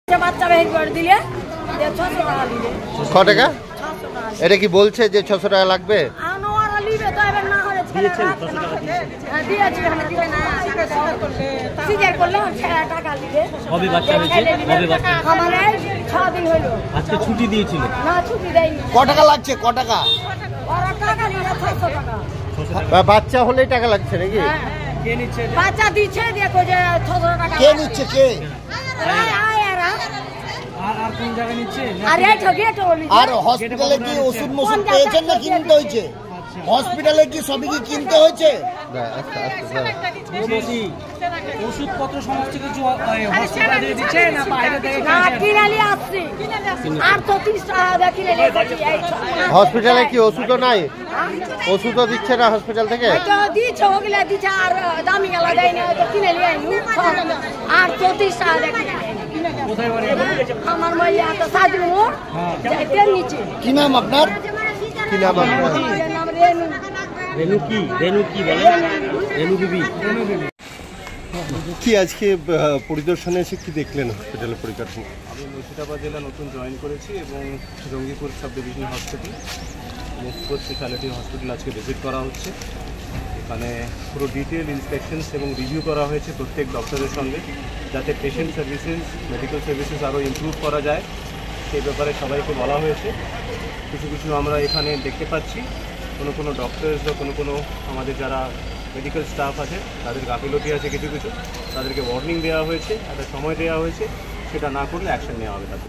বাচ্চা বের করে দিলে 600 টাকা দিবে। ক টাকা? এটা কি বলছে যে 600 টাকা লাগবে? আনোয়ারা লিবে তো এবার না হলে দিয়েছেন 600 টাকা দিয়েছি আমি দিবে না সিজার করলে 6 টাকা দিবে। কবে বাচ্চা হয়েছে? কবে বাচ্চা? আমারে 6 দিন হলো। আজকে ছুটি দিয়েছিল? না ছুটি দেয়নি। ক টাকা লাগছে? ক টাকা? ওরা টাকা নিয়ে 600 টাকা। বাচ্চা হলেই টাকা লাগছে নাকি? কে নিচ্ছে? বাচ্চা দিচ্ছে দেখো যে 600 টাকা। কে নিচ্ছে? কে? আর কোন জায়গায় নিচ্ছে? আরে ঠগেটো আর হসপিটালে কি ওষুধ মশুদ পেয়েছেন না কিনতে হয়েছে? হসপিটালে কি সবই কি কিনতে হয়েছে? ওষুধপত্র সমস্ত কিছু হসপিটাল দিয়ে দিচ্ছে না বাইরে থেকে? না কিনালি আসছে আর 30 টাকা কিনে নিয়েছি। হসপিটালে কি ওষুধও নাই? ওষুধও দিচ্ছে না হসপিটাল থেকে? তো দিচ্ছে ওগুলা দিচ্ছে আর দামি গেলা দেয় না তো কিনে নিয়ে আইনু আর 34 টাকা কিনে কোথায় বাড়ি? আমার মাইয়া তো সাজু মোর যাইতে নিচে। কি নাম আপনার? কি নাম আপনার? আমার নাম রেনু। রেনু কি? রেনু কি বলে? রেনু বিবি। রেনু বিবি। কি আজকে পরিদর্শনে এসে কি দেখলেন হসপিটালের পরিকাঠামো? আমি মুর্শিদাবাদ জেলা নতুন জয়েন করেছি এবং জঙ্গিপুর সাব ডিভিশন হসপিটাল মুখ্য স্পেশালিটি হসপিটাল আজকে ভিজিট করা হচ্ছে। এখানে পুরো ডিটেল ইন্সপেকশনস এবং রিভিউ করা হয়েছে প্রত্যেক ডক্টরের সঙ্গে, যাতে পেশেন্ট সার্ভিসেস মেডিকেল সার্ভিসেস আরও ইমপ্রুভ করা যায় সেই ব্যাপারে সবাইকে বলা হয়েছে। কিছু কিছু আমরা এখানে দেখতে পাচ্ছি কোনো ডক্টরস বা কোনো আমাদের যারা মেডিকেল স্টাফ আছে তাদের গাফিলতি আছে, কিছু তাদেরকে ওয়ার্নিং দেওয়া হয়েছে, একটা সময় দেওয়া হয়েছে, সেটা না করলে অ্যাকশন নেওয়া হবে তাদের।